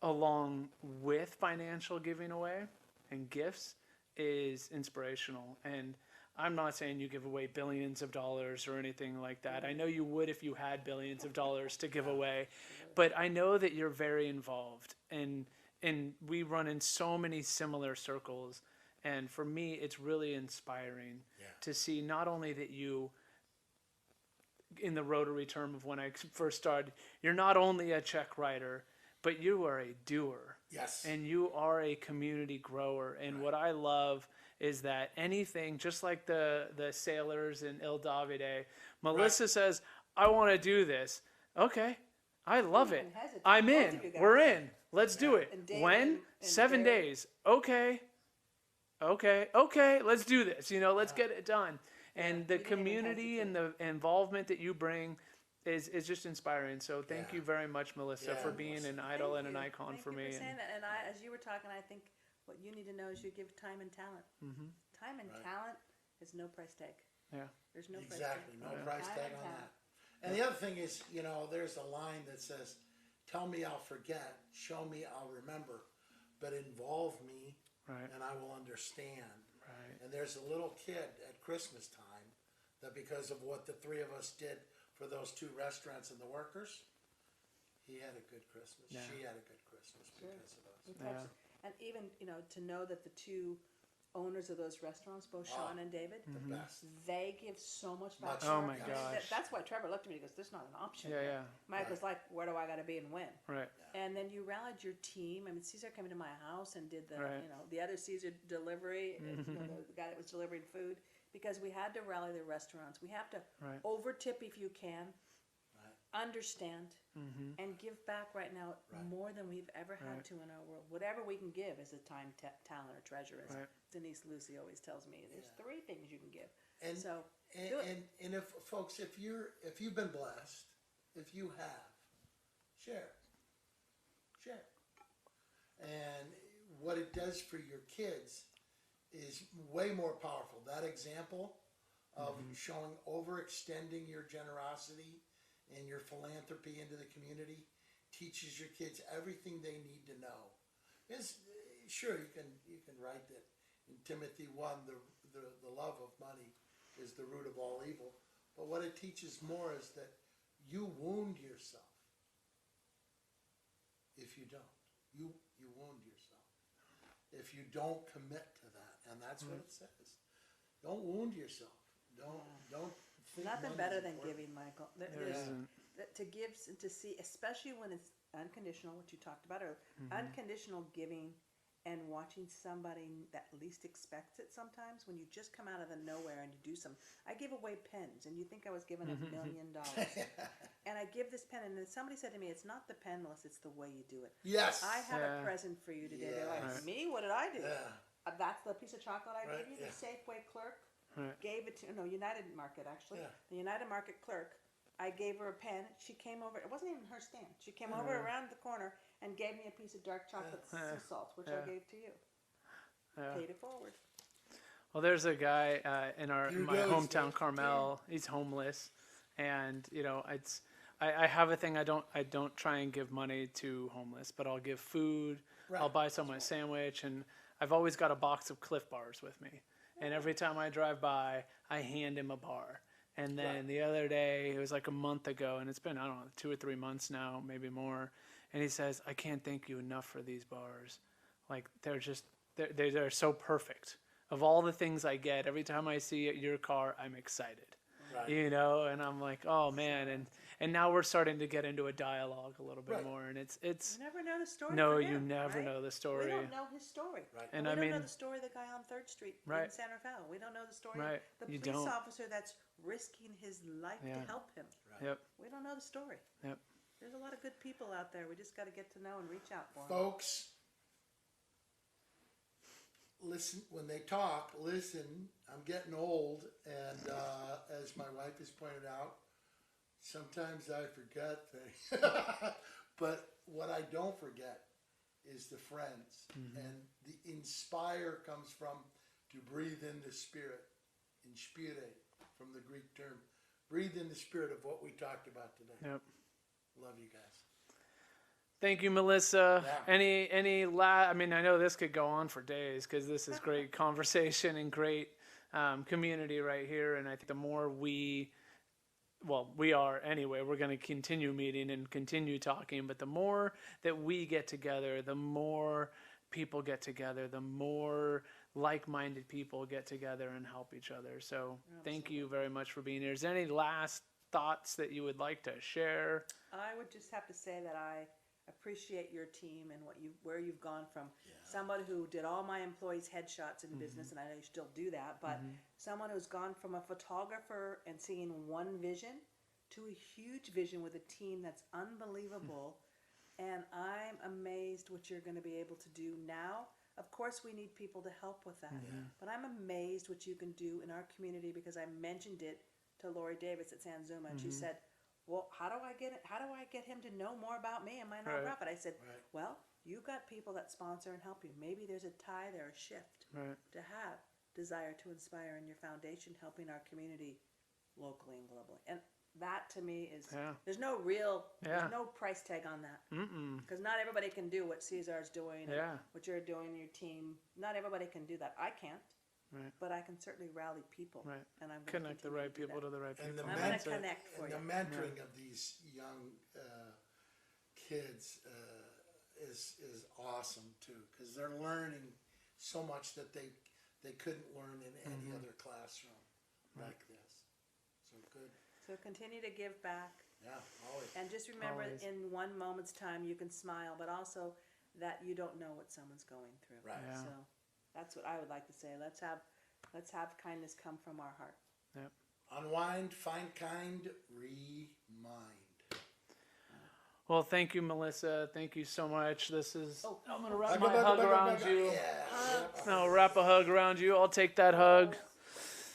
Speaker 1: along with financial giving away and gifts is inspirational. And I'm not saying you give away billions of dollars or anything like that. I know you would if you had billions of dollars to give away, but I know that you're very involved, and we run in so many similar circles. And for me, it's really inspiring to see not only that you, in the Rotary term of when I first started, you're not only a check writer, but you are a doer.
Speaker 4: Yes.
Speaker 1: And you are a community grower. And what I love is that anything, just like the sailors in Il Davide, Melissa says, I want to do this. Okay, I love it.
Speaker 3: even hesitate.
Speaker 1: I'm
Speaker 3: Both
Speaker 1: in.
Speaker 3: of you guys.
Speaker 1: We're in. Let's do it.
Speaker 3: And David
Speaker 1: When?
Speaker 3: and
Speaker 1: 7
Speaker 3: Derek.
Speaker 1: days. Okay, let's do this. You know, let's get it done. And the
Speaker 3: we didn't even
Speaker 1: community and the involvement that you bring is just inspiring. So thank
Speaker 4: Yeah.
Speaker 1: you very much, Melissa,
Speaker 4: Yeah,
Speaker 1: for being an idol and an
Speaker 3: Thank
Speaker 1: icon
Speaker 3: you
Speaker 1: for me.
Speaker 3: for saying
Speaker 1: And
Speaker 3: that. And I, as you were talking, I think what you need to know is you give time and talent. Time and talent is no price tag.
Speaker 1: yeah,
Speaker 3: There's no
Speaker 4: Exactly.
Speaker 3: price
Speaker 4: No
Speaker 3: tag.
Speaker 4: price
Speaker 3: Time
Speaker 4: tag
Speaker 3: and
Speaker 4: on
Speaker 3: talent.
Speaker 4: that. And the other thing is, you know, there's a line that says, tell me I'll forget, show me I'll remember, but involve me
Speaker 1: right,
Speaker 4: and I will understand.
Speaker 1: right.
Speaker 4: And there's a little kid at Christmas time that because of what the three of us did for those two restaurants and the workers, he had a good Christmas.
Speaker 1: Yeah.
Speaker 4: She had a good Christmas because of us.
Speaker 3: And even, you know, to know that the two owners of those restaurants, both Sean and David.
Speaker 4: The best.
Speaker 3: They give so much back.
Speaker 4: Much.
Speaker 3: to
Speaker 1: Oh
Speaker 3: our
Speaker 1: my
Speaker 3: community.
Speaker 1: gosh.
Speaker 3: That's why Trevor looked at me and goes, "There's not an option."
Speaker 1: Yeah,
Speaker 3: here."
Speaker 1: yeah.
Speaker 3: Mike was like, "Where do I got to be and when?"
Speaker 1: Right.
Speaker 3: And then you rallied your team. I mean, Caesar came to my house and did the,
Speaker 1: Right.
Speaker 3: the other Caesar delivery, the guy that was delivering food, because we had to rally the restaurants. We have to
Speaker 1: Right.
Speaker 3: over tip if you can,
Speaker 4: Right.
Speaker 3: understand, and give back right now more than we've ever had
Speaker 1: Right.
Speaker 3: to in our world. Whatever we can give is a time, talent, or treasure, as
Speaker 1: Right.
Speaker 3: Denise Lucy always tells me. There's three things you can give.
Speaker 4: And
Speaker 3: So
Speaker 4: and,
Speaker 3: do it.
Speaker 4: and if folks, if you've been blessed, if you have, share. And what it does for your kids is way more powerful. That example of showing overextending your generosity and your philanthropy into the community teaches your kids everything they need to know. Is sure you can write that in Timothy 1, the love of money is the root of all evil. But what it teaches more is that you wound yourself if you don't. You wound yourself if you don't commit to that, and that's what it says. Don't wound yourself. Don't. Think
Speaker 3: Nothing
Speaker 4: money's
Speaker 3: better than
Speaker 4: important.
Speaker 3: giving, Michael.
Speaker 1: There
Speaker 3: There's-
Speaker 1: isn't.
Speaker 3: to give and to see, especially when it's unconditional, what you talked about, or unconditional giving, and watching somebody that least expects it. Sometimes when you just come out of the nowhere and you do some, I give away pens, and you think I was giving $1 million, and I give this pen, and then somebody said to me, "It's not the pen, Melissa, it's the way you do it."
Speaker 4: Yes.
Speaker 3: I have
Speaker 1: Yeah.
Speaker 3: a present for you today. They're like,
Speaker 1: Right.
Speaker 3: "Me? What did I do?"
Speaker 4: Yeah.
Speaker 3: That's the piece of chocolate I
Speaker 4: Right,
Speaker 3: gave you.
Speaker 4: yeah.
Speaker 3: The Safeway clerk
Speaker 1: Right.
Speaker 3: gave it to United Market, actually.
Speaker 4: Yeah.
Speaker 3: The United Market clerk. I gave her a pen. She came over. It wasn't even her stand. She came over around the corner and gave me a piece of dark chocolate sea salt, which I
Speaker 1: Yeah.
Speaker 3: gave to you.
Speaker 1: Yeah.
Speaker 3: Paid it forward.
Speaker 1: Well, there's a guy in my
Speaker 4: Kudos,
Speaker 1: hometown,
Speaker 4: man.
Speaker 1: Carmel. He's homeless, and I have a thing. I don't try and give money to homeless, but I'll give food. I'll
Speaker 4: Right.
Speaker 1: buy someone a sandwich, and I've always got a box of Cliff Bars with me. And every time I drive by, I hand him a bar. And then
Speaker 4: Right.
Speaker 1: the other day, it was like a month ago, and it's been, I don't know, 2 or 3 months now, maybe more. And he says, "I can't thank you enough for these bars. Like, they're so perfect. Of all the things I get, every time I see your car, I'm excited."
Speaker 4: Right.
Speaker 1: And I'm like, "Oh man." And now we're starting to get into a dialogue a little bit
Speaker 4: Right.
Speaker 1: more, and it's
Speaker 3: You never know the story.
Speaker 1: no,
Speaker 3: for
Speaker 1: you
Speaker 3: him,
Speaker 1: never
Speaker 3: right?
Speaker 1: know the
Speaker 3: We
Speaker 1: story.
Speaker 3: don't know his story.
Speaker 4: Right.
Speaker 1: And
Speaker 3: we
Speaker 1: I
Speaker 3: don't know
Speaker 1: mean-
Speaker 3: the story of the guy on 3rd Street in
Speaker 1: Right.
Speaker 3: San Rafael. We don't know the story
Speaker 1: Right.
Speaker 3: of the
Speaker 1: You
Speaker 3: police
Speaker 1: don't.
Speaker 3: officer that's risking his life to
Speaker 1: Yeah.
Speaker 3: help him.
Speaker 1: Yep.
Speaker 3: We don't know the story.
Speaker 1: Yep.
Speaker 3: There's a lot of good people out there. We just got to get to know and reach out for them.
Speaker 4: Folks, listen when they talk. Listen, I'm getting old, and as my wife has pointed out, sometimes I forget things. But what I don't forget is the friends, and the inspire comes from to breathe in the spirit, inspire from the Greek term. Breathe in the spirit of what we talked about today.
Speaker 1: Yep.
Speaker 4: Love you guys.
Speaker 1: Thank you, Melissa.
Speaker 4: Yeah.
Speaker 1: I mean, I know this could go on for days because this is great conversation and great community right here. And I think the more we are anyway, we're going to continue meeting and continue talking. But the more that we get together, the more people get together, the more like-minded people get together and help each other. So thank you very much for being here. Is there any last thoughts that you would like to share?
Speaker 3: I would just have to say that I appreciate your team and where you've gone from somebody who did all my employees' headshots in business, and I know you still do that, but someone who's gone from a photographer and seeing one vision to a huge vision with a team that's unbelievable. And I'm amazed what you're going to be able to do now. Of course, we need people to help with that, but I'm amazed what you can do in our community, because I mentioned it to Lori Davis at San Zuma, and she said, "Well, how do I get him to know more about me and my nonprofit?" I said, "Well, you got people that sponsor and help you. Maybe there's a tithe or a shift to have Desire to Inspire in your foundation, helping our community locally and globally." And that to me is there's no there's no price tag on that, because not everybody can do what Cesar's doing and what you're doing, your team. Not everybody can do that. I can't.
Speaker 1: Right.
Speaker 3: But I can certainly rally people,
Speaker 1: Right.
Speaker 3: and I'm going
Speaker 1: Connect the right people to the right people.
Speaker 4: And the,
Speaker 3: I'm going to connect for
Speaker 4: and
Speaker 3: you.
Speaker 4: the mentoring of these young kids is awesome too, because they're learning so much that they couldn't learn in any other classroom like this. So good.
Speaker 3: So continue to give back.
Speaker 4: Yeah, always.
Speaker 3: And just remember,
Speaker 1: Always.
Speaker 3: in one moment's time, you can smile, but also that you don't know what someone's going through.
Speaker 4: Right.
Speaker 1: Yeah.
Speaker 3: So that's what I would like to say. Let's have kindness come from our heart.
Speaker 1: Yep.
Speaker 4: Unwind, find kind, remind.
Speaker 1: Well, thank you, Melissa. Thank you so much. This is.
Speaker 3: Oh.
Speaker 1: I'm gonna wrap my hug around you.
Speaker 4: Yeah.
Speaker 1: No, wrap a hug around you. I'll take that hug.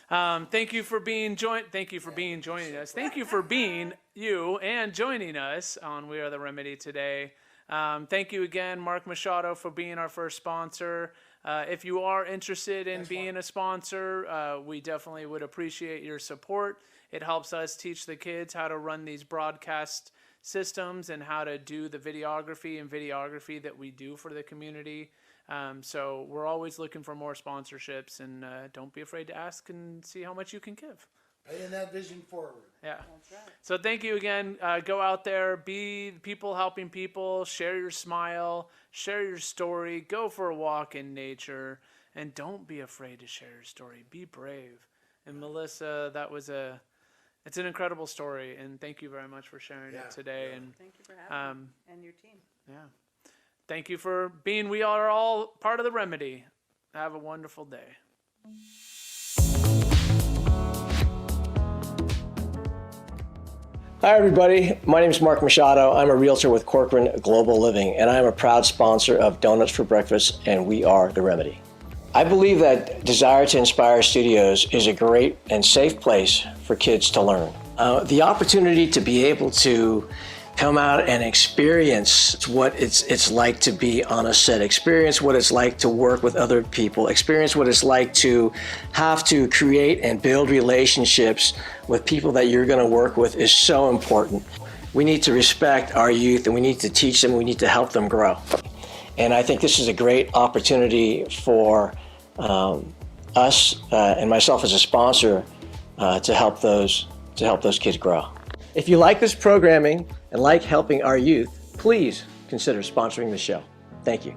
Speaker 1: Thank you for being joining us. Thank you for being you and joining us on We Are the Remedy today. Thank you again, Mark Machado, for being our first sponsor. If you are interested in being a sponsor, we definitely would appreciate your support. It helps us teach the kids how to run these broadcast systems and how to do the videography that we do for the community. So we're always looking for more sponsorships, and don't be afraid to ask and see how much you can give.
Speaker 4: Paying that vision forward.
Speaker 1: Yeah.
Speaker 3: That's right.
Speaker 1: So thank you again. Go out there, be people helping people, share your smile, share your story, go for a walk in nature, and don't be afraid to share your story. Be brave. And Melissa, it's an incredible story, and thank you very much for sharing it today. And
Speaker 3: Thank you for having me and your team.
Speaker 1: yeah, thank you for being. We are all part of the remedy. Have a wonderful day.
Speaker 2: Hi, everybody. My name is Mark Machado. I'm a realtor with Corcoran Global Living, and I'm a proud sponsor of Donuts for Breakfast, and we are the remedy. I believe that Desire to Inspire Studios is a great and safe place for kids to learn. The opportunity to be able to come out and experience what it's like to be on a set, experience what it's like to work with other people, experience what it's like to have to create and build relationships with people that you're going to work with is so important. We need to respect our youth, and we need to teach them, we need to help them grow. And I think this is a great opportunity for us and myself as a sponsor to help those kids grow. If you like this programming and like helping our youth, please consider sponsoring the show. Thank you.